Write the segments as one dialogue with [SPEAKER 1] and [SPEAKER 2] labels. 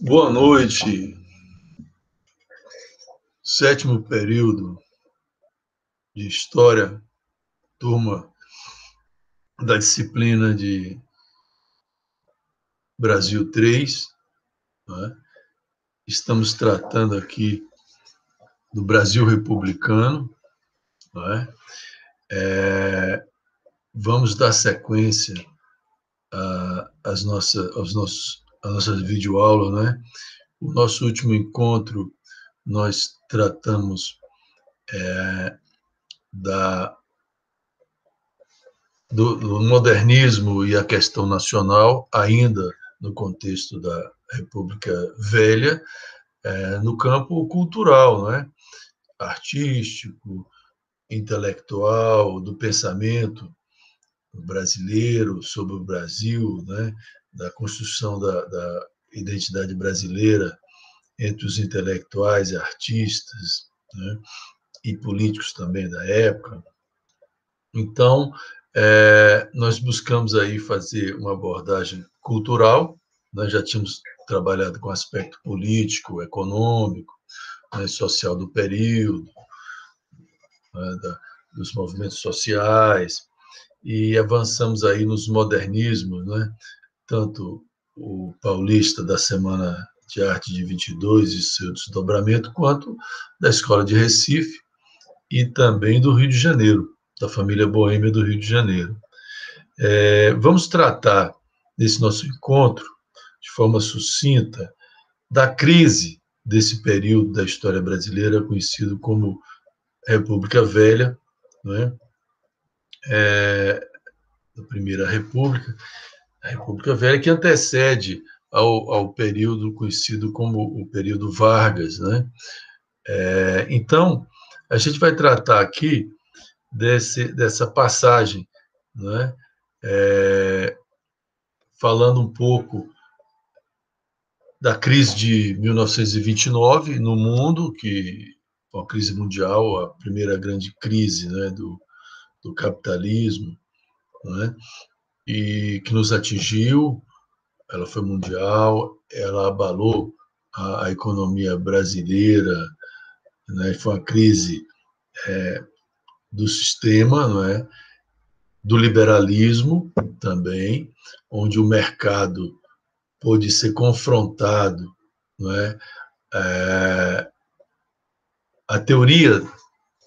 [SPEAKER 1] Boa noite, sétimo período de História, turma da disciplina de Brasil 3. Né? Estamos tratando aqui do Brasil republicano. Né? Vamos dar sequência às nossas videoaulas. Né? O nosso último encontro, nós tratamos do modernismo e a questão nacional, ainda no contexto da República Velha, no campo cultural, né? Artístico, intelectual, do pensamento brasileiro sobre o Brasil, né? Da construção da identidade brasileira entre os intelectuais e artistas, né? E políticos também da época. Então, nós buscamos aí fazer uma abordagem cultural. Nós já tínhamos trabalhado com aspecto político, econômico, né, social do período, né, dos movimentos sociais, e avançamos aí nos modernismos, né, tanto o paulista da Semana de Arte de 22 e seu desdobramento, quanto da Escola de Recife e também do Rio de Janeiro, da família boêmia do Rio de Janeiro. Vamos tratar nesse nosso encontro, de forma sucinta, da crise desse período da história brasileira, conhecido como República Velha, né? Da Primeira República, a República Velha, que antecede ao período conhecido como o período Vargas. Né? Então, a gente vai tratar aqui dessa passagem, né? Falando um pouco da crise de 1929 no mundo, que foi uma crise mundial, a primeira grande crise, né, do capitalismo, né, e que nos atingiu. Ela foi mundial, ela abalou a economia brasileira, né, foi uma crise do sistema, não é? Do liberalismo também, onde o mercado pôde ser confrontado, não é? A teoria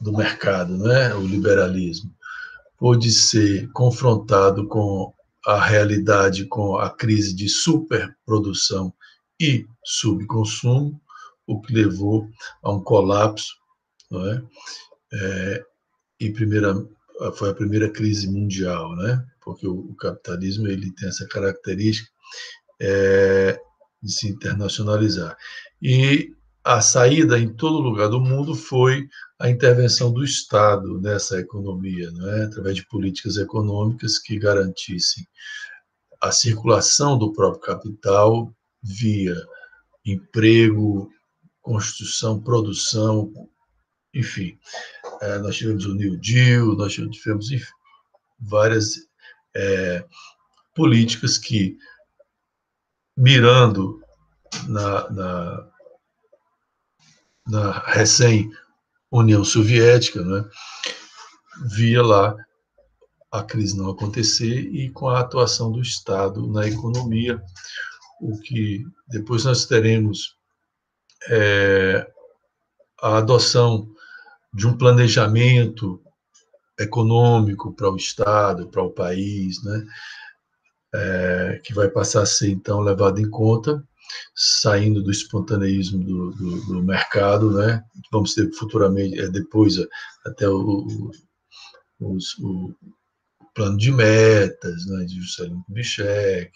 [SPEAKER 1] do mercado, né? O liberalismo, pôde ser confrontado com a realidade, com a crise de superprodução e subconsumo, o que levou a um colapso, não é? E foi a primeira crise mundial, né? Porque o capitalismo ele tem essa característica de se internacionalizar. E a saída em todo lugar do mundo foi a intervenção do Estado nessa economia, né? Através de políticas econômicas que garantissem a circulação do próprio capital via emprego, construção, produção, enfim. Nós tivemos o New Deal, nós tivemos enfim, várias políticas que, mirando na recém-União Soviética, né, via lá a crise não acontecer e com a atuação do Estado na economia, o que depois nós teremos a adoção de um planejamento econômico para o Estado, para o país, né, que vai passar a ser, então, levado em conta, saindo do espontaneísmo do mercado, né? Vamos ter futuramente, depois, até o plano de metas, né, de Juscelino Kubitschek,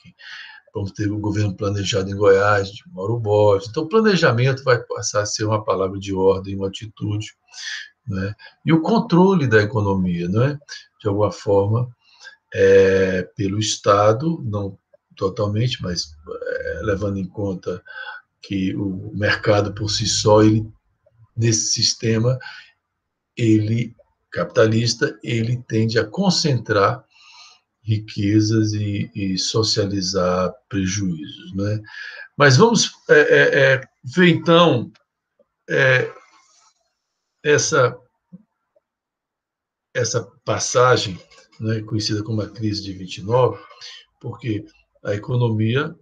[SPEAKER 1] vamos ter o governo planejado em Goiás, de Mauro Borges. Então, o planejamento vai passar a ser uma palavra de ordem, uma atitude, né? E o controle da economia, né? De alguma forma, pelo Estado, não totalmente, mas levando em conta que o mercado por si só, ele, nesse sistema, ele capitalista, ele tende a concentrar riquezas e socializar prejuízos, né? Mas vamos ver, então, essa passagem, né, conhecida como a crise de 29, porque a economia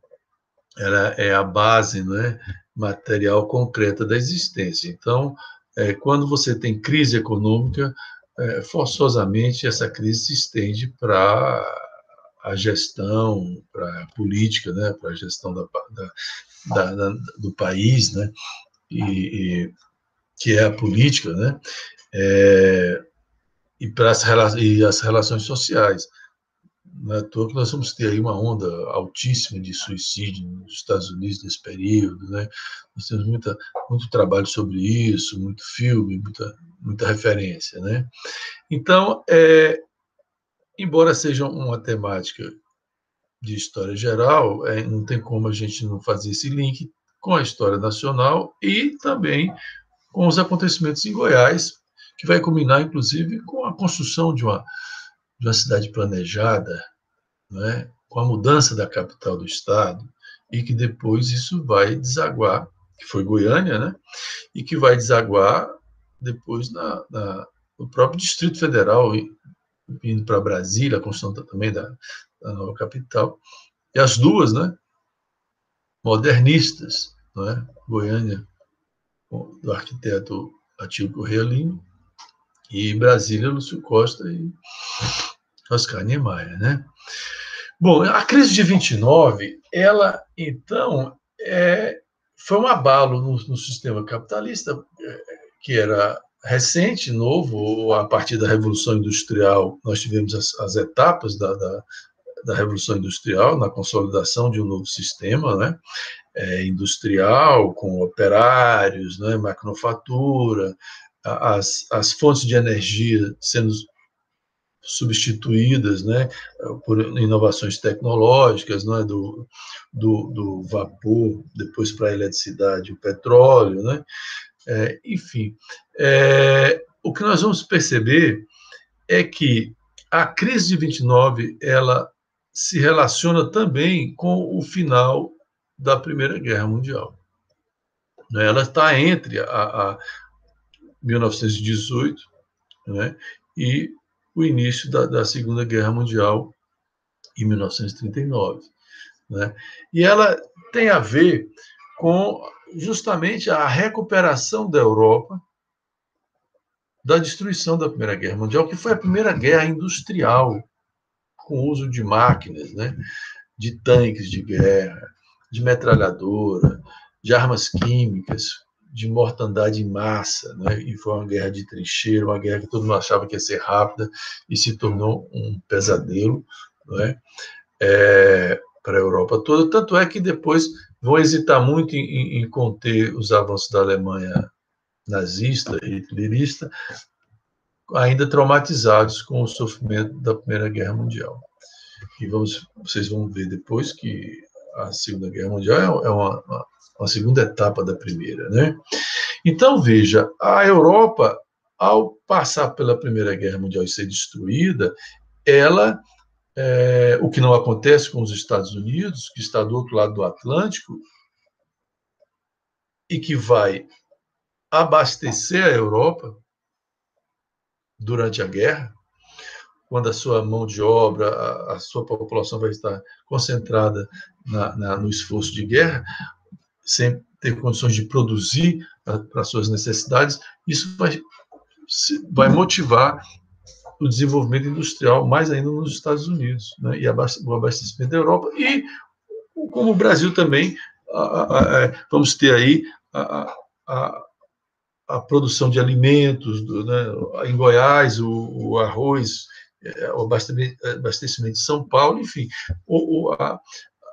[SPEAKER 1] ela é a base, né, material concreta da existência. Então, quando você tem crise econômica, forçosamente essa crise se estende para a gestão, para a política, né, para a gestão do país, né, e que é a política, né, e para as relações sociais. Não é à toa que nós vamos ter aí uma onda altíssima de suicídio nos Estados Unidos nesse período, né? Nós temos muito trabalho sobre isso, muito filme, muita referência, né? Então, embora seja uma temática de história geral, não tem como a gente não fazer esse link com a história nacional e também com os acontecimentos em Goiás, que vai culminar, inclusive, com a construção de uma cidade planejada, né, com a mudança da capital do estado, e que depois isso vai desaguar, que foi Goiânia, né, e que vai desaguar depois no próprio Distrito Federal, indo para Brasília, a construção também da nova capital, e as duas, né, modernistas, né, Goiânia, do arquiteto Atílio Corrêa Lima, e Brasília, Lúcio Costa e Oscar Niemeyer, né? Bom, a crise de 29, ela, então, foi um abalo no sistema capitalista, que era recente, novo, a partir da Revolução Industrial, nós tivemos as etapas da Revolução Industrial, na consolidação de um novo sistema, né? Industrial, com operários, né? Maquinofatura, as fontes de energia sendo substituídas, né, por inovações tecnológicas, né, do vapor, depois para a eletricidade, o petróleo, né, enfim. O que nós vamos perceber é que a crise de 29 ela se relaciona também com o final da Primeira Guerra Mundial. Ela está entre a 1918, né, e o início da Segunda Guerra Mundial, em 1939. Né? E ela tem a ver com justamente a recuperação da Europa da destruição da Primeira Guerra Mundial, que foi a primeira guerra industrial, com uso de máquinas, né? De tanques de guerra, de metralhadora, de armas químicas, de mortandade em massa, né? E foi uma guerra de trincheira, uma guerra que todo mundo achava que ia ser rápida e se tornou um pesadelo, né? Para a Europa toda. Tanto é que depois vão hesitar muito em conter os avanços da Alemanha nazista e hitlerista, ainda traumatizados com o sofrimento da Primeira Guerra Mundial. E vocês vão ver depois que a Segunda Guerra Mundial é uma segunda etapa da primeira, né? Então, veja, a Europa, ao passar pela Primeira Guerra Mundial e ser destruída, ela, o que não acontece com os Estados Unidos, que está do outro lado do Atlântico, e que vai abastecer a Europa durante a guerra, quando a sua mão de obra, a sua população vai estar concentrada no esforço de guerra, sem ter condições de produzir para suas necessidades, isso vai motivar o desenvolvimento industrial, mais ainda nos Estados Unidos, né? E o abastecimento da Europa. E, como o Brasil também, vamos ter aí a produção de alimentos, né? Em Goiás, o arroz, o abastecimento de São Paulo, enfim.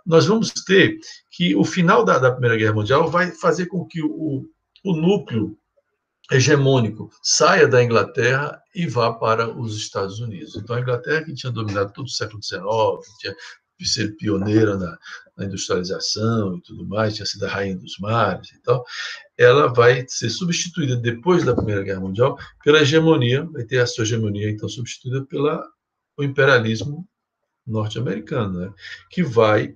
[SPEAKER 1] Nós vamos ter que o final da Primeira Guerra Mundial vai fazer com que o núcleo hegemônico saia da Inglaterra e vá para os Estados Unidos. Então, a Inglaterra, que tinha dominado todo o século XIX, que tinha sido pioneira na industrialização e tudo mais, tinha sido a rainha dos mares e tal, ela vai ser substituída, depois da Primeira Guerra Mundial, pela hegemonia, vai ter a sua hegemonia, então, substituída pelo imperialismo norte-americano, né? Que vai,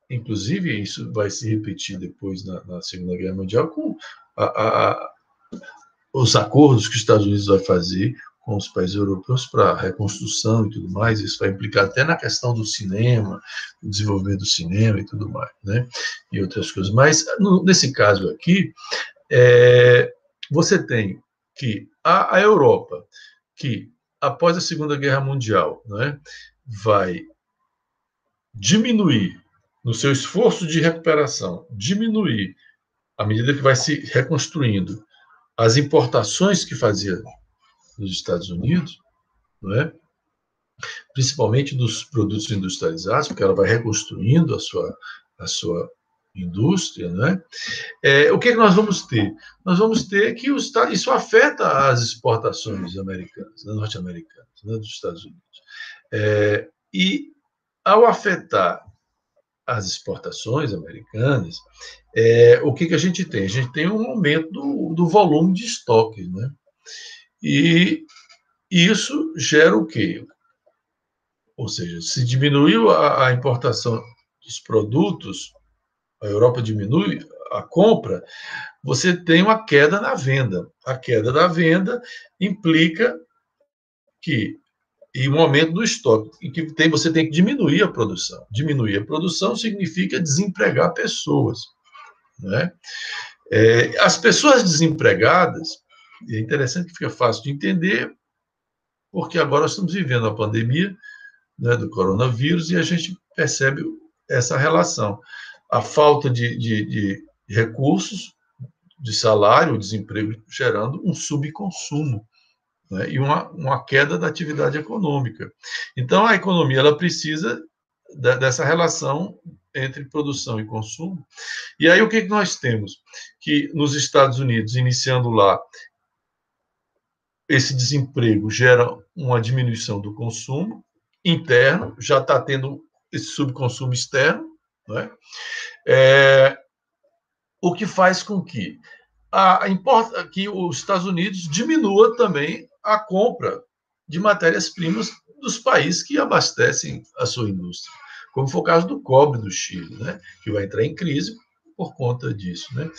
[SPEAKER 1] inclusive, isso vai se repetir depois na Segunda Guerra Mundial com a, os acordos que os Estados Unidos vai fazer com os países europeus para reconstrução e tudo mais, isso vai implicar até na questão do cinema, do desenvolvimento do cinema e tudo mais, né? E outras coisas. Mas, nesse caso aqui, você tem que a Europa, que após a Segunda Guerra Mundial, né, vai diminuir, no seu esforço de recuperação, diminuir, à medida que vai se reconstruindo, as importações que fazia dos Estados Unidos, não é? Principalmente dos produtos industrializados, porque ela vai reconstruindo a sua indústria, né? O que nós vamos ter? Nós vamos ter que isso afeta as exportações americanas, norte-americanas, né, dos Estados Unidos. E, ao afetar as exportações americanas, o que a gente tem? A gente tem um aumento do volume de estoque, né? E isso gera o quê? Ou seja, se diminuiu a importação dos produtos, a Europa diminui a compra, você tem uma queda na venda. A queda da venda implica que e um aumento do estoque, em que você tem que diminuir a produção. Diminuir a produção significa desempregar pessoas, né? As pessoas desempregadas, é interessante que fica fácil de entender, porque agora nós estamos vivendo a pandemia, né, do coronavírus, e a gente percebe essa relação. A falta de recursos, de salário, o desemprego gerando um subconsumo, né, e uma queda da atividade econômica. Então, a economia ela precisa dessa relação entre produção e consumo. E aí, o que nós temos? Que nos Estados Unidos, iniciando lá, esse desemprego gera uma diminuição do consumo interno, já está tendo esse subconsumo externo, né? O que faz com que importa que os Estados Unidos diminua também a compra de matérias-primas dos países que abastecem a sua indústria, como foi o caso do cobre do Chile, né, que vai entrar em crise por conta disso, né?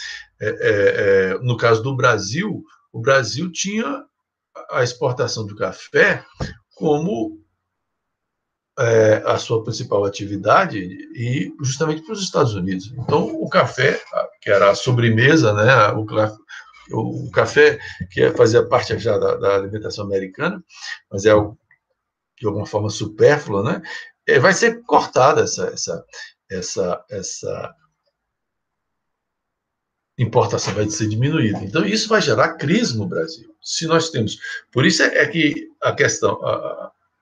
[SPEAKER 1] No caso do Brasil, o Brasil tinha a exportação do café como a sua principal atividade e justamente para os Estados Unidos. Então, o café, que era a sobremesa, né, o café que fazia parte já da alimentação americana, mas de alguma forma supérflua, né, vai ser cortada essa importação vai ser diminuída. Então, isso vai gerar crise no Brasil. Se nós temos... Por isso que a questão,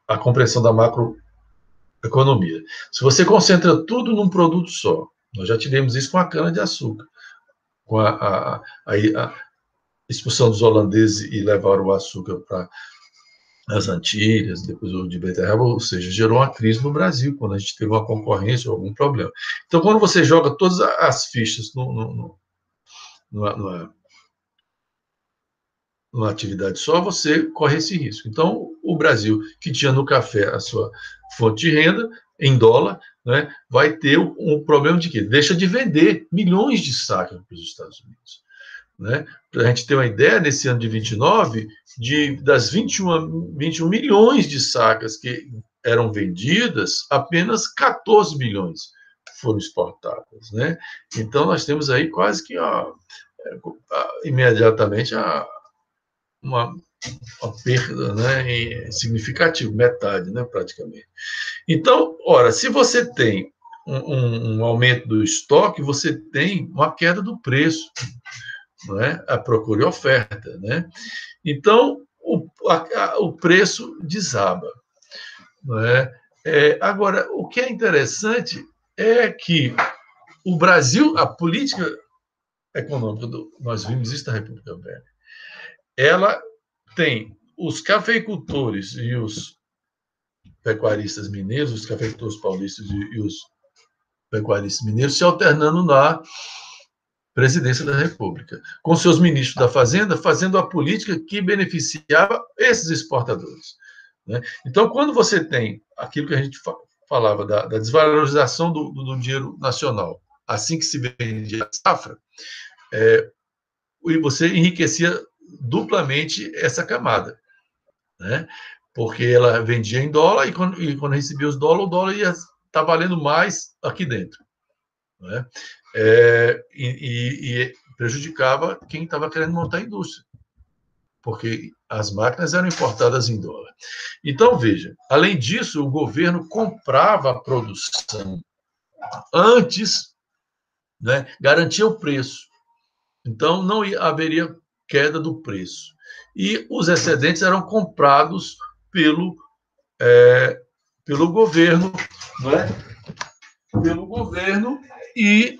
[SPEAKER 1] a compreensão da macroeconomia. Se você concentra tudo num produto só, nós já tivemos isso com a cana-de-açúcar, com a expulsão dos holandeses e levaram o açúcar para as Antilhas, depois o de beterraba, ou seja, gerou uma crise no Brasil, quando a gente teve uma concorrência ou algum problema. Então, quando você joga todas as fichas numa atividade só, você corre esse risco. Então, o Brasil, que tinha no café a sua fonte de renda, em dólar, né, vai ter um problema de quê? Deixa de vender milhões de sacas para os Estados Unidos. Né? Para a gente ter uma ideia, nesse ano de 29, das 21 milhões de sacas que eram vendidas, apenas 14 milhões foram exportadas. Né? Então, nós temos aí quase que imediatamente uma perda, né, significativa, metade, né, praticamente. Então, ora, se você tem um aumento do estoque, você tem uma queda do preço, não é? A procura e oferta, né? Então, o preço desaba, não é? Agora, o que é interessante é que o Brasil, a política econômica, nós vimos isso na República Velha, ela tem os cafeicultores e os pecuaristas mineiros, os cafeicultores paulistas e os pecuaristas mineiros se alternando na presidência da República, com seus ministros da Fazenda fazendo a política que beneficiava esses exportadores. né? Então, quando você tem aquilo que a gente falava da desvalorização do dinheiro nacional, assim que se vendia a safra, e você enriquecia duplamente essa camada, né? Porque ela vendia em dólar e quando recebia os dólares, o dólar ia estar valendo mais aqui dentro, né? E prejudicava quem estava querendo montar a indústria, porque as máquinas eram importadas em dólar. Então, veja, além disso, o governo comprava a produção antes, né, garantia o preço. Então, não haveria queda do preço. E os excedentes eram comprados pelo, pelo governo, né? Pelo governo, e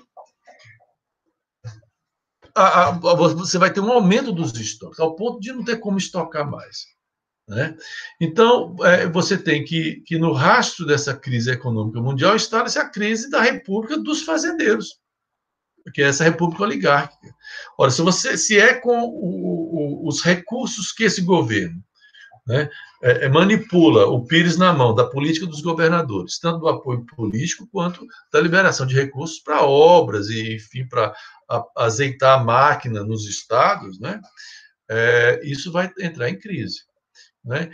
[SPEAKER 1] você vai ter um aumento dos estoques, ao ponto de não ter como estocar mais, né? Então, você tem que, no rastro dessa crise econômica mundial, está-se a crise da República dos Fazendeiros, que é essa república oligárquica. Ora, se é com os recursos que esse governo, né, manipula o pires na mão da política dos governadores, tanto do apoio político quanto da liberação de recursos para obras e, enfim, para azeitar a máquina nos estados, né, isso vai entrar em crise, né?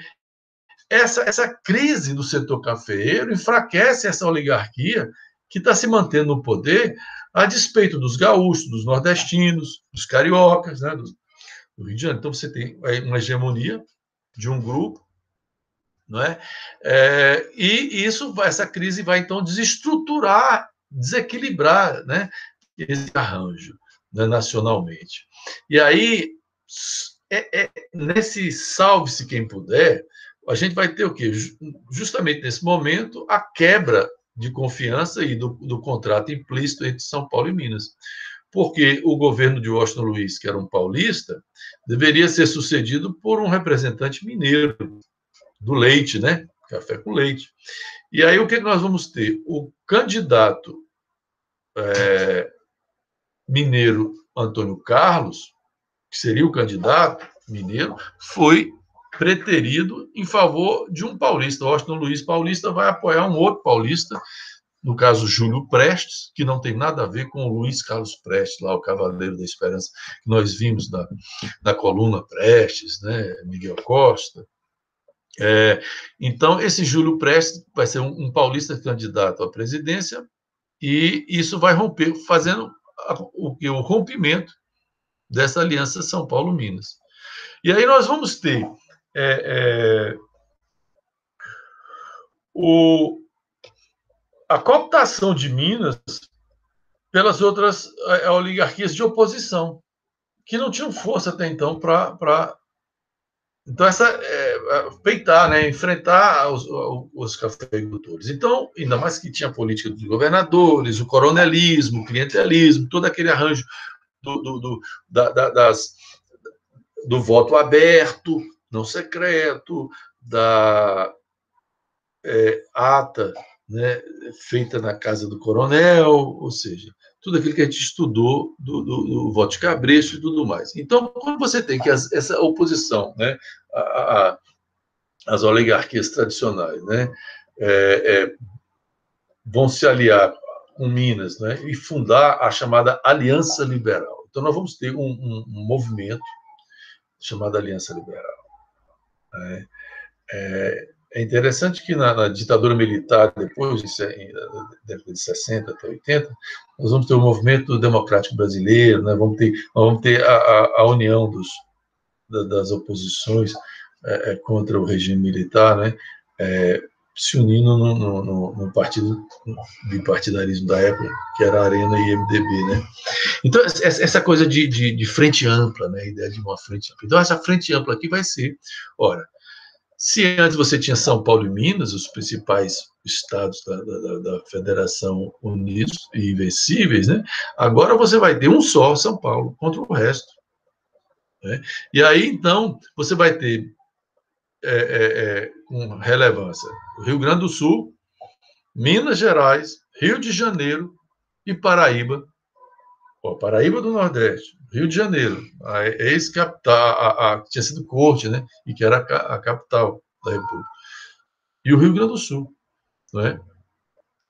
[SPEAKER 1] Essa crise do setor cafeeiro enfraquece essa oligarquia que está se mantendo no poder a despeito dos gaúchos, dos nordestinos, dos cariocas, né, do Rio de Janeiro. Então, você tem uma hegemonia de um grupo, não é? E essa crise vai, então, desestruturar, desequilibrar, né, esse arranjo, né, nacionalmente. E aí, nesse salve-se quem puder, a gente vai ter o quê? Justamente nesse momento, a quebra de confiança e do contrato implícito entre São Paulo e Minas. Porque o governo de Washington Luiz, que era um paulista, deveria ser sucedido por um representante mineiro, do leite, né? Café com leite. E aí o que nós vamos ter? O candidato mineiro Antônio Carlos, que seria o candidato mineiro, foi preterido em favor de um paulista. Washington Luiz Paulista vai apoiar um outro paulista, no caso Júlio Prestes, que não tem nada a ver com o Luiz Carlos Prestes, lá o Cavaleiro da Esperança, que nós vimos na coluna Prestes, né? Miguel Costa. Então, esse Júlio Prestes vai ser um paulista candidato à presidência, e isso vai romper, fazendo o rompimento dessa aliança São Paulo-Minas. E aí nós vamos ter a cooptação de Minas pelas outras oligarquias de oposição, que não tinham força até então para então, peitar, né, enfrentar os cafeicultores. Então, ainda mais que tinha a política dos governadores, o coronelismo, o clientelismo, todo aquele arranjo do voto aberto, não secreto, da ata, né, feita na casa do coronel, ou seja, tudo aquilo que a gente estudou do voto de cabresto e tudo mais. Então, quando você tem que essa oposição, né, as oligarquias tradicionais, né, vão se aliar com Minas, né, e fundar a chamada Aliança Liberal. Então, nós vamos ter um movimento chamado Aliança Liberal. É interessante que na ditadura militar, depois, da década de 60 até 80, nós vamos ter o movimento democrático brasileiro, né? Nós vamos ter a união das oposições contra o regime militar, né? Se unindo no partido bipartidarismo da época, que era a Arena e MDB, né? Então, essa coisa de frente ampla, né? A ideia de uma frente ampla. Então, essa frente ampla aqui vai ser, ora, se antes você tinha São Paulo e Minas, os principais estados da Federação Unidos e Invencíveis, né? Agora você vai ter um só São Paulo contra o resto, né? E aí, então, você vai ter com relevância o Rio Grande do Sul, Minas Gerais, Rio de Janeiro e Paraíba. Paraíba do Nordeste, Rio de Janeiro, a ex-capital, que tinha sido corte, né? E que era a capital da República. e o Rio Grande do Sul, não é?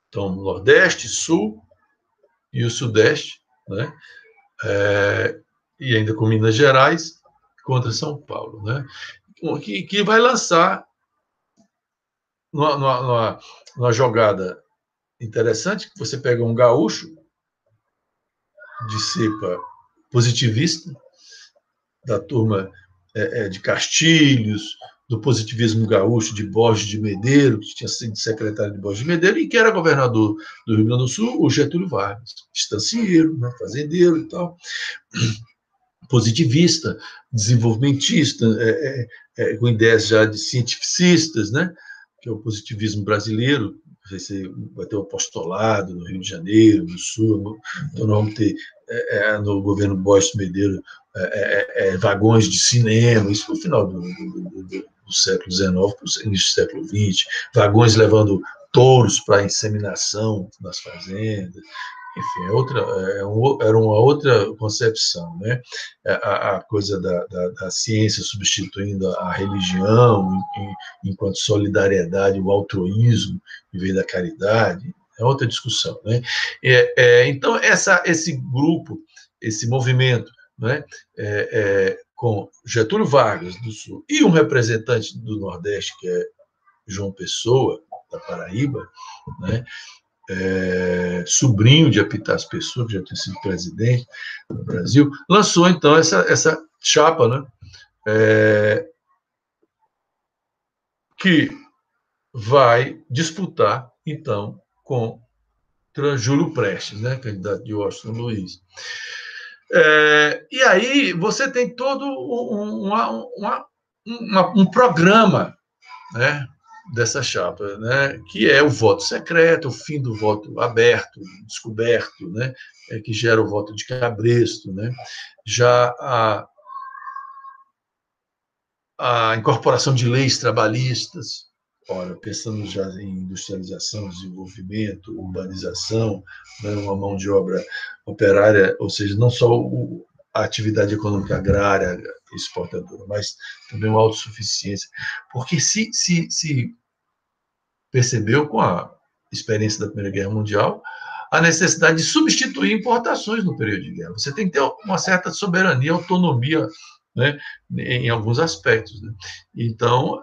[SPEAKER 1] Então, Nordeste, Sul e o Sudeste, né? E ainda com Minas Gerais contra São Paulo, né? Que vai lançar numa jogada interessante, que você pega um gaúcho de cepa positivista, da turma de Castilhos, do positivismo gaúcho de Borges de Medeiros, que tinha sido secretário de Borges de Medeiros, e que era governador do Rio Grande do Sul, o Getúlio Vargas, estancieiro, né, fazendeiro e tal, positivista, desenvolvimentista, com ideias já de cientificistas, né, que é o positivismo brasileiro. Você vai ter o apostolado no Rio de Janeiro, no Sul, então nós vamos ter no governo Borges Medeiros vagões de cinema, isso no final do século XIX, início do século XX, vagões levando touros para inseminação nas fazendas, enfim, era uma outra concepção, né? A coisa da ciência substituindo a religião enquanto solidariedade, o altruísmo em vez da caridade, é outra discussão, né? Então, esse grupo, esse movimento, né? Com Getúlio Vargas, do Sul, e um representante do Nordeste, que é João Pessoa, da Paraíba, né? Sobrinho de Epitácio Pessoa, que já tinha sido presidente do Brasil, lançou, então, essa chapa, né? Que vai disputar, então, com Júlio Prestes, né? Candidato de Washington Luiz. E aí você tem todo um programa, né, dessa chapa, né, que é o voto secreto, o fim do voto aberto, descoberto, né, que gera o voto de cabresto, né, já a incorporação de leis trabalhistas, ora, pensando já em industrialização, desenvolvimento, urbanização, né, uma mão de obra operária, ou seja, não só a atividade econômica agrária exportadora, mas também uma autossuficiência. Porque se percebeu com a experiência da Primeira Guerra Mundial a necessidade de substituir importações no período de guerra. Você tem que ter uma certa soberania, autonomia, né, em alguns aspectos. Né? Então,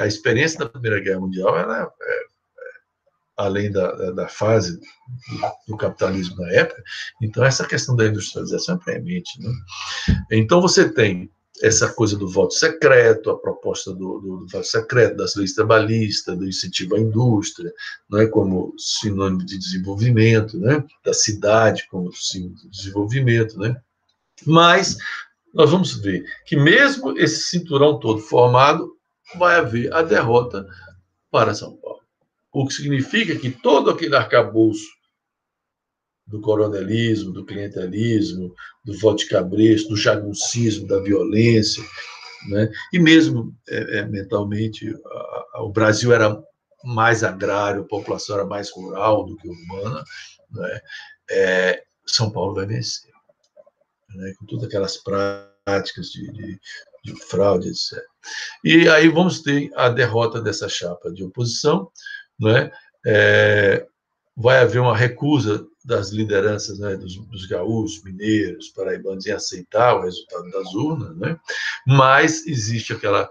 [SPEAKER 1] a experiência da Primeira Guerra Mundial, ela além da fase do capitalismo na época, então essa questão da industrialização é premente. Né? Então, você tem essa coisa do voto secreto, a proposta do voto secreto, das leis trabalhistas, do incentivo à indústria, não é, como sinônimo de desenvolvimento, né, da cidade como sinônimo de desenvolvimento, né. Mas nós vamos ver que mesmo esse cinturão todo formado, vai haver a derrota para São Paulo. O que significa que todo aquele arcabouço do coronelismo, do clientelismo, do voto de cabresto, do jaguncismo, da violência, né? E mesmo mentalmente, o Brasil era mais agrário, a população era mais rural do que urbana, né? São Paulo vai vencer, né? Com todas aquelas práticas de fraude, etc. E aí vamos ter a derrota dessa chapa de oposição, né? Vai haver uma recusa das lideranças, né, dos gaúchos, mineiros, paraibanos em aceitar o resultado das urnas, né? Mas existe aquela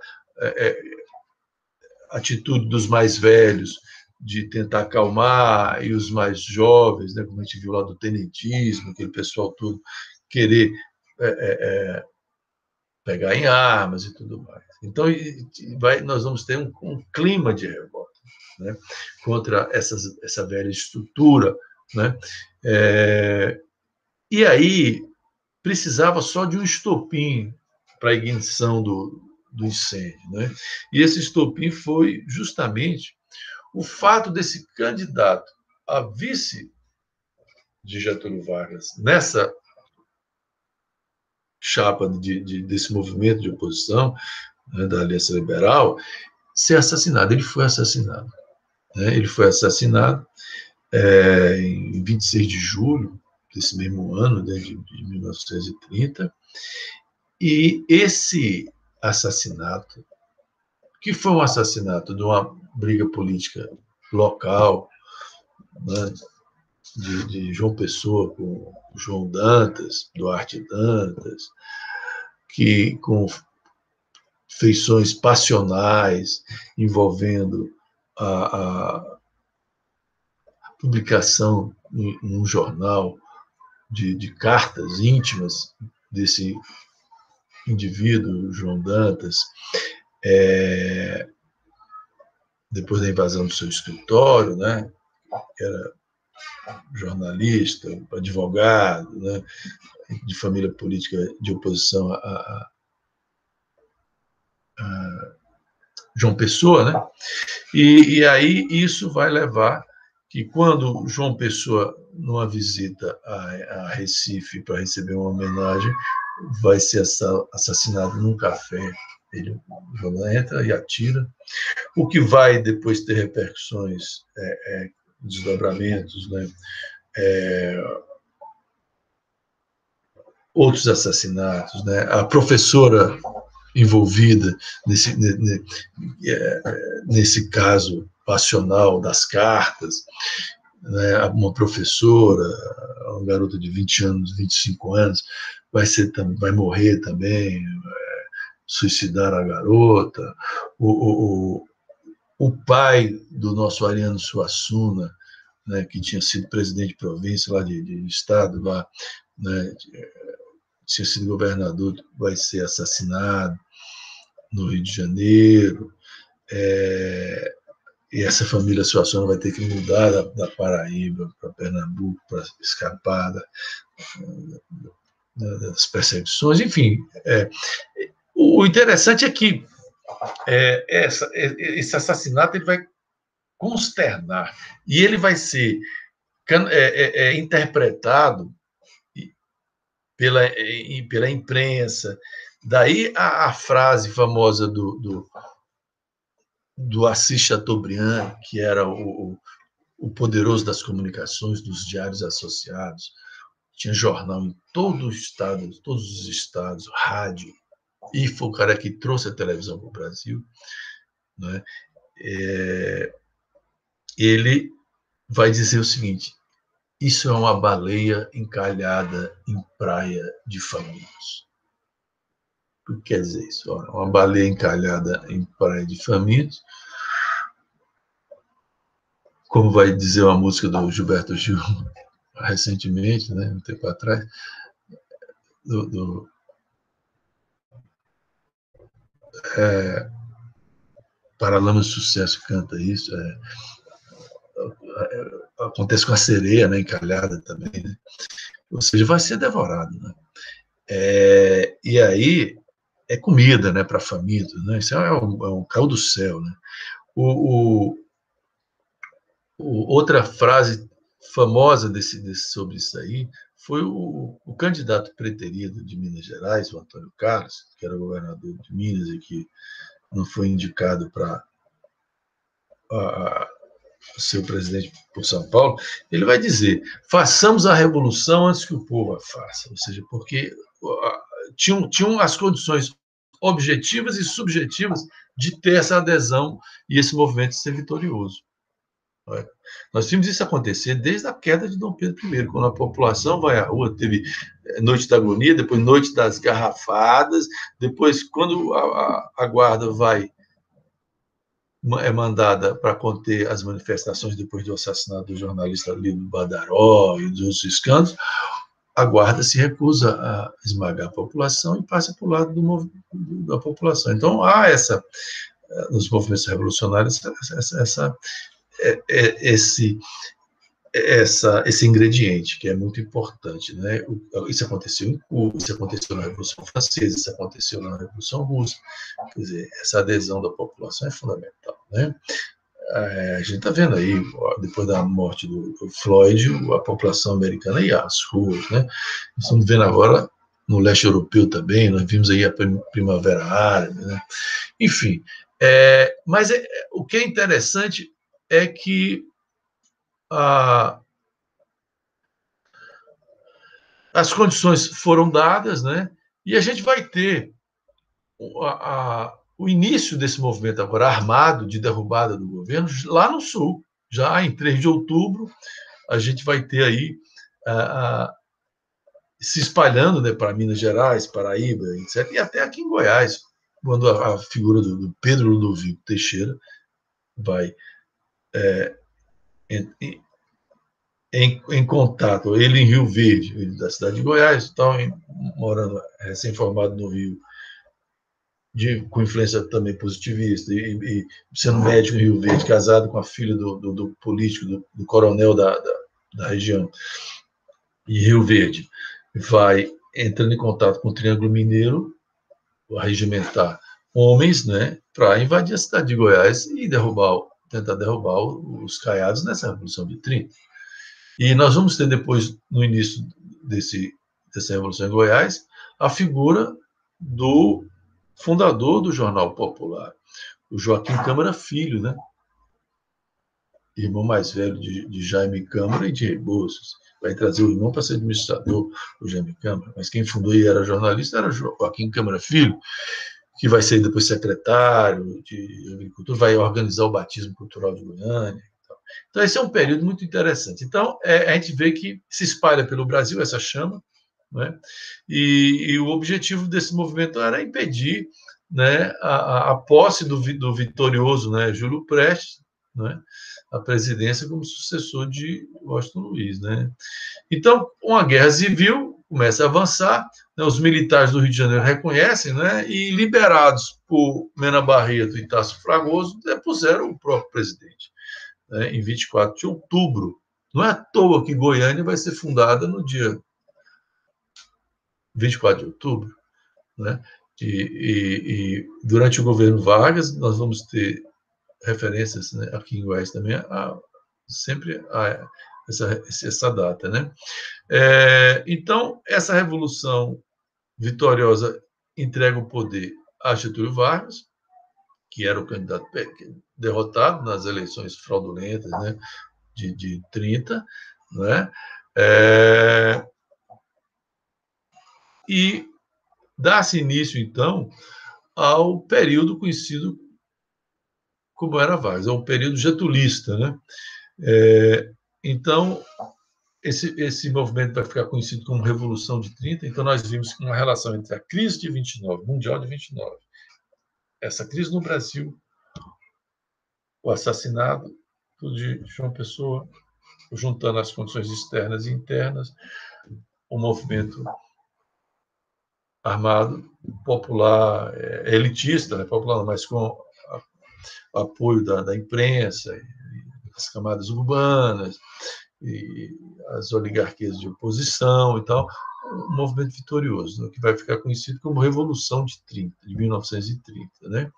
[SPEAKER 1] atitude dos mais velhos de tentar acalmar, e os mais jovens, né, como a gente viu lá do tenentismo, aquele pessoal todo querer pegar em armas e tudo mais. Então, nós vamos ter um clima de revolta, né, contra essa velha estrutura, né? E aí precisava só de um estopim para a ignição do incêndio, né? E esse estopim foi justamente o fato desse candidato a vice de Getúlio Vargas nessa chapa desse movimento de oposição, né, da Aliança Liberal, ser assassinado. Ele foi assassinado. Né? Ele foi assassinado em 26 de julho desse mesmo ano, né, de 1930, e esse assassinato, que foi um assassinato de uma briga política local, né, de João Pessoa com João Dantas, Duarte Dantas, que com feições passionais envolvendo a publicação em um jornal de cartas íntimas desse indivíduo, João Dantas, depois da invasão do seu escritório, né? Era jornalista, advogado, né? De família política de oposição a João Pessoa, né? E aí isso vai levar que quando João Pessoa, numa visita a Recife para receber uma homenagem, vai ser assassinado num café. Ele entra e atira, o que vai depois ter repercussões, desdobramentos, né? Outros assassinatos, né? A professora envolvida nesse caso passional das cartas, né? Uma professora, uma garota de 20 anos, 25 anos, vai morrer também, suicidar a garota. O pai do nosso Ariano Suassuna, né, que tinha sido presidente de província lá de estado, lá, né, tinha sido governador, vai ser assassinado no Rio de Janeiro. E essa família Suassuna vai ter que mudar da Paraíba para Pernambuco para escapar das perseguições. Enfim, o interessante é que esse assassinato ele vai consternar e ele vai ser interpretado pela imprensa. Daí a frase famosa do Assis Chateaubriand, que era o poderoso das comunicações, dos diários associados. Tinha jornal em todo o estado, todos os estados, rádio, e foi o cara que trouxe a televisão para o Brasil. Né? Ele vai dizer o seguinte: isso é uma baleia encalhada em praia de famintos. O que quer dizer isso? Uma baleia encalhada em praia de famintos, como vai dizer uma música do Gilberto Gil recentemente, né, um tempo atrás, Paralamas de Sucesso canta isso. Acontece com a sereia, né, encalhada também, né? Ou seja, vai ser devorado, né? E aí é comida, né, para famintos, né? Isso é um céu do céu, né? Outra frase famosa sobre isso aí foi o candidato preterido de Minas Gerais, o Antônio Carlos, que era governador de Minas e que não foi indicado para ser presidente por São Paulo. Ele vai dizer: façamos a revolução antes que o povo a faça. Ou seja, porque tinham as condições objetivas e subjetivas de ter essa adesão e esse movimento ser vitorioso. Nós vimos isso acontecer desde a queda de Dom Pedro I, quando a população vai à rua, teve Noite da Agonia, depois Noite das Garrafadas, depois, quando a guarda é mandada para conter as manifestações depois do assassinato do jornalista Lídio Badaró e dos escândalos, a guarda se recusa a esmagar a população e passa para o lado da população. Então, há nos movimentos revolucionários esse ingrediente que é muito importante, né? Isso aconteceu em Cuba, isso aconteceu na Revolução Francesa, isso aconteceu na Revolução Russa. Quer dizer, essa adesão da população é fundamental, né? A gente está vendo aí, depois da morte do Floyd, a população americana ia às ruas, né? Estamos vendo agora no leste europeu também, nós vimos aí a Primavera Árabe, né? Enfim, mas o que é interessante é que as condições foram dadas, né? E a gente vai ter o início desse movimento agora armado de derrubada do governo lá no Sul. Já em 3 de outubro, a gente vai ter aí se espalhando, né, para Minas Gerais, Paraíba, etc., e até aqui em Goiás, quando a figura do Pedro Ludovico Teixeira vai em contato, ele em Rio Verde, ele da cidade de Goiás, morando recém-formado no Rio, com influência também positivista, e sendo médico em Rio Verde, casado com a filha do político, do coronel da região, em Rio Verde, vai entrando em contato com o Triângulo Mineiro, a regimentar homens, né, para invadir a cidade de Goiás e tentar derrubar os caiados nessa Revolução de 30. E nós vamos ter depois, no início dessa Revolução em Goiás, a figura do fundador do Jornal Popular, o Joaquim Câmara Filho, né? Irmão mais velho de Jaime Câmara e de Rebouças. Vai trazer o irmão para ser administrador, o Jaime Câmara, mas quem fundou e era jornalista era Joaquim Câmara Filho, que vai ser depois secretário de Agricultura, vai organizar o batismo cultural de Goiânia. Então, esse é um período muito interessante. Então, a gente vê que se espalha pelo Brasil essa chama, né? E o objetivo desse movimento era impedir, né, a posse do vitorioso, né, Júlio Prestes, né, a presidência como sucessor de Washington Luiz. Né? Então, uma guerra civil começa a avançar, né, os militares do Rio de Janeiro reconhecem, né, e liberados por Mena Barreto e Tasso Fragoso, depuseram o próprio presidente, né, em 24 de outubro. Não é à toa que Goiânia vai ser fundada no dia 24 de outubro. Né? E durante o governo Vargas, nós vamos ter referências, né, aqui em Goiás também, sempre a essa data. Né? Então, essa revolução vitoriosa entrega o poder a Getúlio Vargas, que era o candidato derrotado nas eleições fraudulentas, né, de 30, né? E dá-se início, então, ao período conhecido como era Vargas, é um período getulista. Né? Então, esse movimento vai ficar conhecido como Revolução de 30, então nós vimos uma relação entre a crise de 29, mundial de 29, essa crise no Brasil, o assassinato de João Pessoa, juntando as condições externas e internas, o movimento armado, popular, elitista, né? Popular, mas com apoio da imprensa, das camadas urbanas, e as oligarquias de oposição e tal, um movimento vitorioso, né, que vai ficar conhecido como Revolução de 30, de 1930. Né?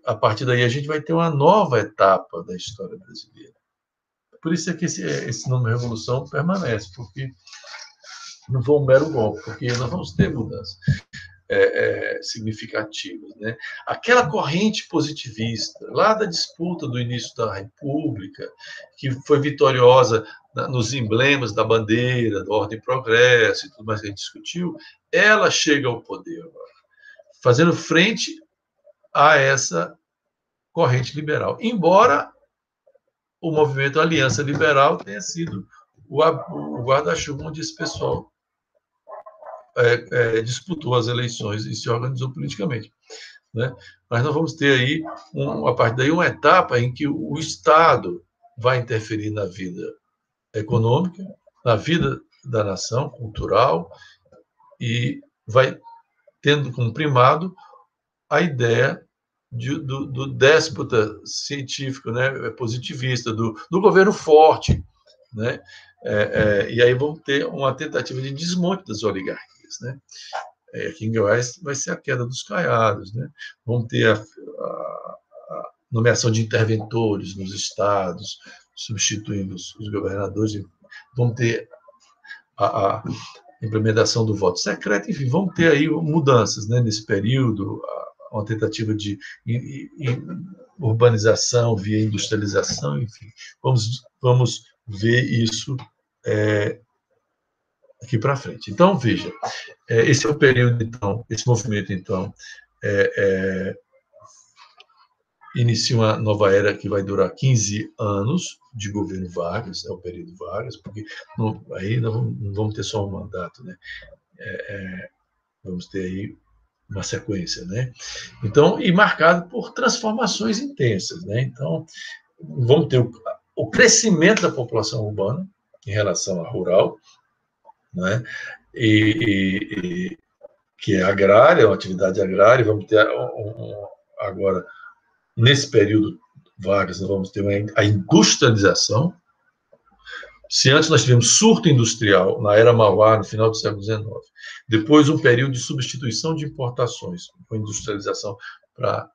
[SPEAKER 1] A partir daí, a gente vai ter uma nova etapa da história brasileira. Por isso é que esse nome Revolução permanece, porque não foi um mero golpe, porque nós vamos ter mudanças significativas. Né? Aquela corrente positivista, lá da disputa do início da República, que foi vitoriosa nos emblemas da bandeira, da Ordem e Progresso e tudo mais que a gente discutiu, ela chega ao poder agora, fazendo frente a essa corrente liberal. Embora o movimento Aliança Liberal tenha sido o guarda-chuva onde esse pessoal disputou as eleições e se organizou politicamente. Né? Mas nós vamos ter aí, a partir daí, uma etapa em que o Estado vai interferir na vida econômica, na vida da nação, cultural, e vai tendo como primado a ideia do déspota científico, né, positivista, do governo forte. Né? E aí vamos ter uma tentativa de desmonte das oligarquias. Né? Aqui em Goiás vai ser a queda dos caiados. Né? Vamos ter a nomeação de interventores nos estados, substituindo os governadores. Vamos ter a implementação do voto secreto. Enfim, vamos ter aí mudanças, né, nesse período, uma tentativa de urbanização via industrialização. Enfim, vamos ver isso aqui para frente. Então, veja, esse é o período, então, esse movimento, então, inicia uma nova era que vai durar 15 anos de governo Vargas, é o período Vargas, porque aí não vamos ter só um mandato, né? Vamos ter aí uma sequência, né? Então, e marcado por transformações intensas, né? Então, vamos ter o crescimento da população urbana em relação à rural, né? Que é agrária, uma atividade agrária, vamos ter agora, nesse período Vargas, nós vamos ter a industrialização. Se antes nós tivemos surto industrial na era Mauá, no final do século XIX, depois um período de substituição de importações com industrialização para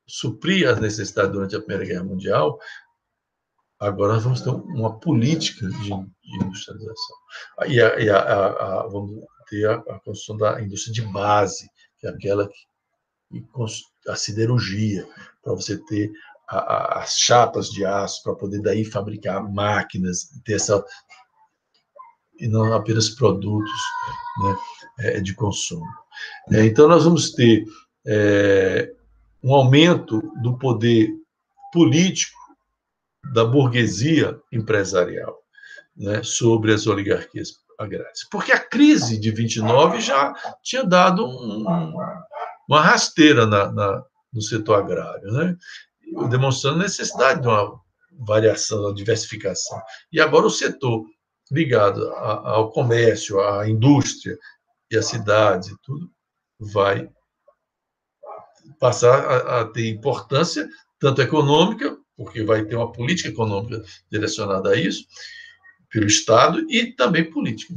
[SPEAKER 1] suprir as necessidades durante a Primeira Guerra Mundial, agora nós vamos ter uma política de industrialização. Vamos ter a construção da indústria de base, que é aquela a siderurgia, para você ter as chapas de aço, para poder daí fabricar máquinas, ter e não apenas produtos, né, de consumo. Então, nós vamos ter um aumento do poder político da burguesia empresarial, né, sobre as oligarquias agrárias. Porque a crise de 29 já tinha dado uma rasteira no setor agrário, né, demonstrando a necessidade de uma variação, uma diversificação. E agora o setor ligado ao comércio, à indústria e às cidades e tudo, vai passar a ter importância, tanto econômica, porque vai ter uma política econômica direcionada a isso, pelo Estado, e também política.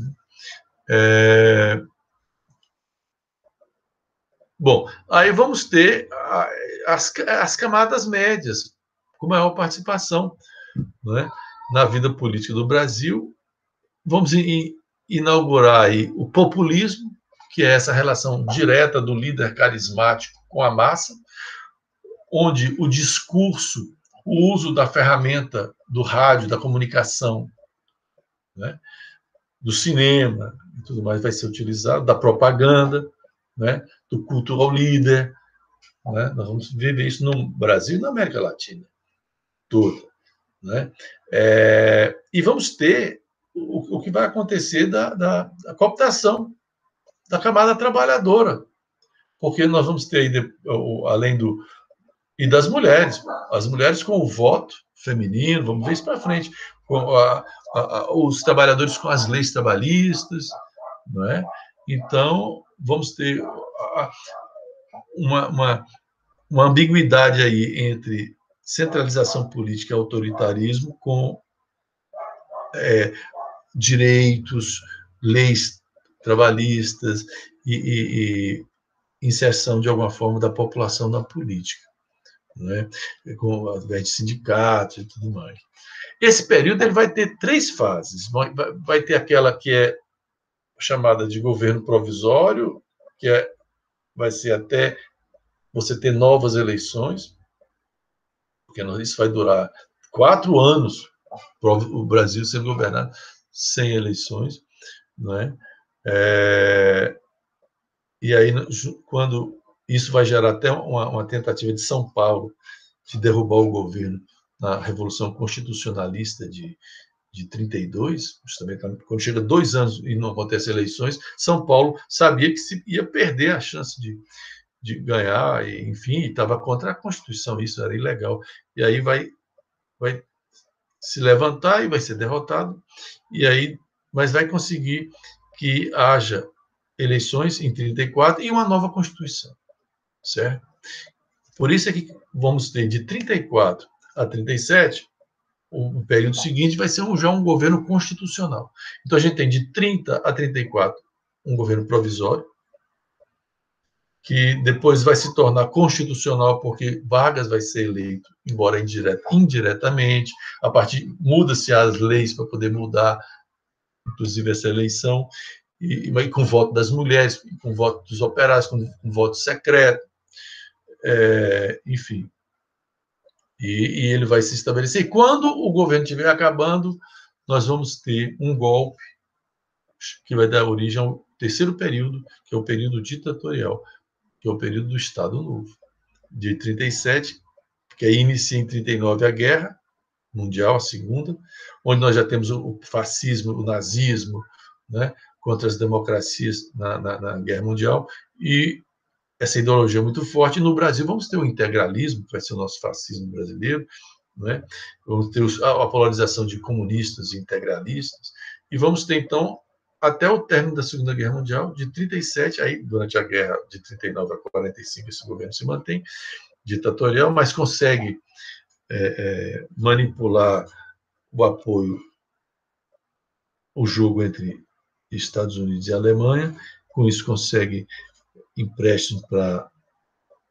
[SPEAKER 1] Bom, aí vamos ter as camadas médias, com maior participação, né, na vida política do Brasil. Vamos inaugurar aí o populismo, que é essa relação direta do líder carismático com a massa, onde o discurso, o uso da ferramenta do rádio, da comunicação, né, do cinema e tudo mais vai ser utilizado, da propaganda, né, do culto ao líder. Né? Nós vamos viver isso no Brasil e na América Latina toda. Né? E vamos ter o que vai acontecer da cooptação da camada trabalhadora, porque nós vamos ter, além e das mulheres, as mulheres com o voto feminino, vamos ver isso para frente, com os trabalhadores com as leis trabalhistas, não é? Então, vamos ter uma ambiguidade aí entre centralização política e autoritarismo com direitos, leis trabalhistas e inserção, de alguma forma, da população na política, né? Através de sindicatos e tudo mais. Esse período ele vai ter 3 fases. Vai ter aquela que é chamada de governo provisório, que vai ser até você ter novas eleições, porque isso vai durar 4 anos, o Brasil sendo governado sem eleições, né? E aí, quando isso vai gerar até uma tentativa de São Paulo de derrubar o governo na Revolução Constitucionalista de 32, justamente quando chega 2 anos e não acontece eleições, São Paulo sabia que se ia perder a chance de ganhar, e, enfim, estava contra a Constituição, isso era ilegal. E aí vai se levantar e vai ser derrotado, mas vai conseguir que haja eleições em 34 e uma nova Constituição, certo? Por isso é que vamos ter de 34 a 37, o período seguinte vai ser já um governo constitucional. Então, a gente tem de 30 a 34 um governo provisório, que depois vai se tornar constitucional, porque Vargas vai ser eleito, embora indiretamente, muda-se as leis para poder mudar, inclusive, essa eleição, e com voto das mulheres, com voto dos operários, com voto secreto, enfim. E ele vai se estabelecer. E quando o governo estiver acabando, nós vamos ter um golpe que vai dar origem ao terceiro período, que é o período ditatorial, que é o período do Estado Novo, de 37, que aí inicia em 39 a Guerra Mundial, a Segunda, onde nós já temos o fascismo, o nazismo, né, contra as democracias na Guerra Mundial, e essa ideologia é muito forte. No Brasil, vamos ter o integralismo, que vai ser o nosso fascismo brasileiro, né? Vamos ter a polarização de comunistas e integralistas, e vamos ter, então, até o término da Segunda Guerra Mundial, de 37, aí, durante a guerra de 39 a 45, esse governo se mantém ditatorial, mas consegue manipular o apoio, o jogo entre Estados Unidos e Alemanha, com isso consegue empréstimos para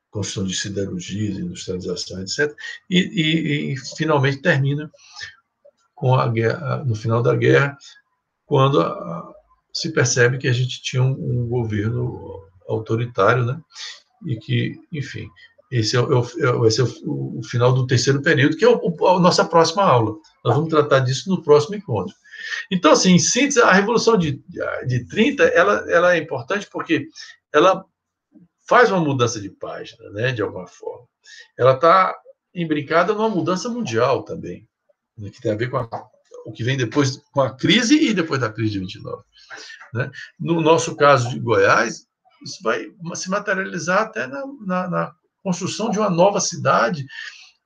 [SPEAKER 1] construção de siderurgias, industrialização, etc. E finalmente termina com a guerra, no final da guerra, quando se percebe que a gente tinha um governo autoritário, né? E que, enfim, esse é o final do terceiro período, que é a nossa próxima aula. Nós vamos tratar disso no próximo encontro. Então, assim, em síntese, a Revolução de 30, ela é importante porque ela faz uma mudança de página, né, de alguma forma. Ela está imbricada numa mudança mundial também, né, que tem a ver com o que vem depois, com a crise e depois da crise de 29. Né? No nosso caso de Goiás, isso vai se materializar até na construção de uma nova cidade,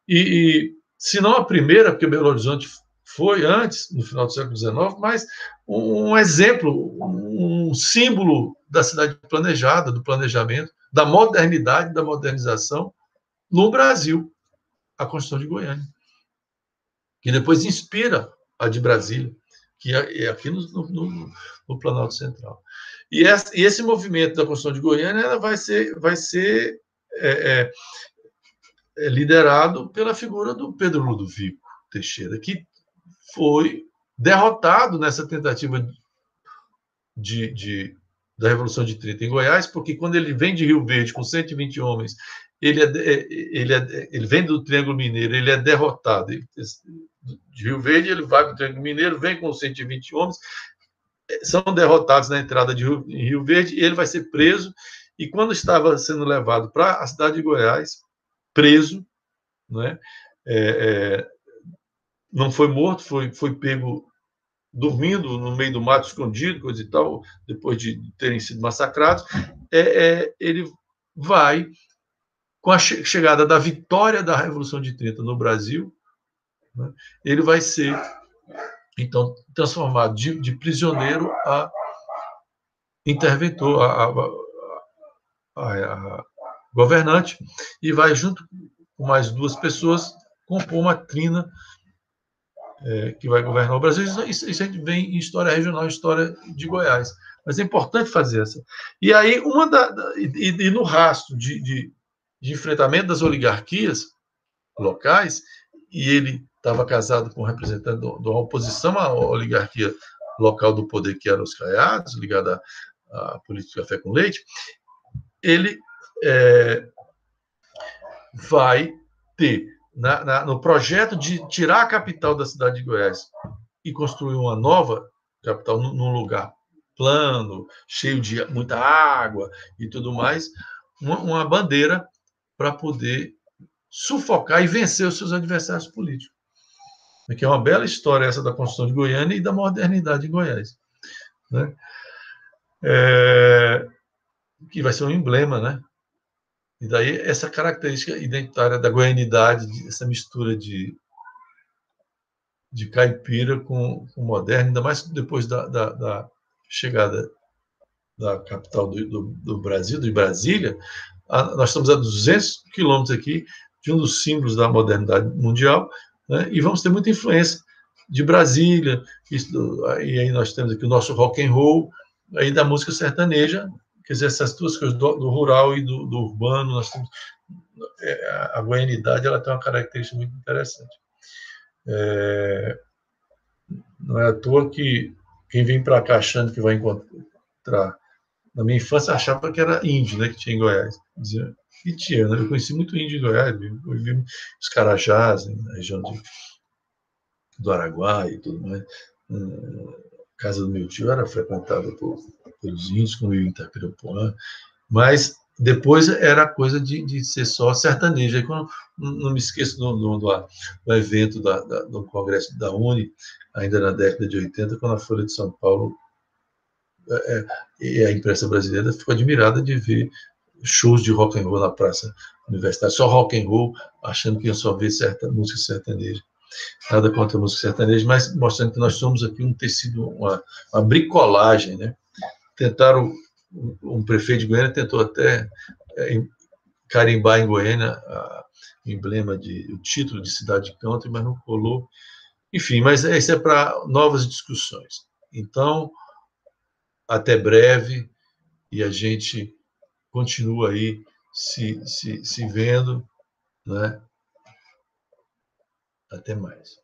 [SPEAKER 1] e se não a primeira, porque Belo Horizonte foi antes, no final do século XIX, mas um exemplo, um símbolo da cidade planejada, do planejamento, da modernidade, da modernização no Brasil, a construção de Goiânia, que depois inspira a de Brasília, que é aqui no Planalto Central. E esse movimento da construção de Goiânia ela vai ser liderado pela figura do Pedro Ludovico Teixeira, que foi derrotado nessa tentativa da Revolução de 30 em Goiás, porque quando ele vem de Rio Verde com 120 homens, ele vem do Triângulo Mineiro, ele é derrotado. De Rio Verde, ele vai para o Triângulo Mineiro, vem com 120 homens, são derrotados na entrada de Rio Verde, e ele vai ser preso, e quando estava sendo levado para a cidade de Goiás, preso, né, não foi morto, foi pego dormindo no meio do mato, escondido, coisa e tal, depois de terem sido massacrados, ele vai, com a chegada da vitória da Revolução de 30 no Brasil, né, ele vai ser, então, transformado de prisioneiro a interventor, a governante, e vai, junto com mais duas pessoas, compor uma trina que vai governar o Brasil. Isso a gente vê em história regional, história de Goiás. Mas é importante fazer essa. E aí, e no rastro de enfrentamento das oligarquias locais, e ele estava casado com um representante da oposição à oligarquia local do poder, que eram os Caiados, ligada à política café com leite, ele vai ter, no projeto de tirar a capital da cidade de Goiás e construir uma nova capital num lugar plano, cheio de muita água e tudo mais, uma bandeira para poder sufocar e vencer os seus adversários políticos. Que é uma bela história essa da construção de Goiânia e da modernidade de Goiás. Né? Que vai ser um emblema, né? E daí essa característica identitária da goianidade, essa mistura de caipira com moderno, ainda mais depois da chegada da capital do Brasil, de Brasília. Nós estamos a 200 quilômetros aqui de um dos símbolos da modernidade mundial, né? E vamos ter muita influência de Brasília, e aí nós temos aqui o nosso rock and roll, aí da música sertaneja, quer dizer, essas duas coisas do rural e do urbano, nós temos, a goianidade ela tem uma característica muito interessante. Não é à toa que quem vem para cá achando que vai encontrar... Na minha infância, achava que era índio, né, que tinha em Goiás. Dizia que tinha, né? Eu conheci muito índio em Goiás, eu vi os Carajás, né, na região do Araguaia e tudo mais. A casa do meu tio era frequentada pelos índios, como eu em Itapirupuã, mas Depois era coisa de ser só sertanejo. Aí, quando, não me esqueço do evento do Congresso da Uni, ainda na década de 80, quando a Folha de São Paulo e a imprensa brasileira ficou admirada de ver shows de rock and roll na praça universitária, só rock and roll, achando que ia só ver música sertaneja. Nada contra a música sertaneja, mas mostrando que nós somos aqui um tecido, uma bricolagem, né? Tentaram, um prefeito de Goiânia tentou até carimbar em Goiânia o emblema, o título de cidade de country, mas não colou. Enfim, mas isso é para novas discussões. Então, até breve, e a gente continua aí se vendo, né? Até mais.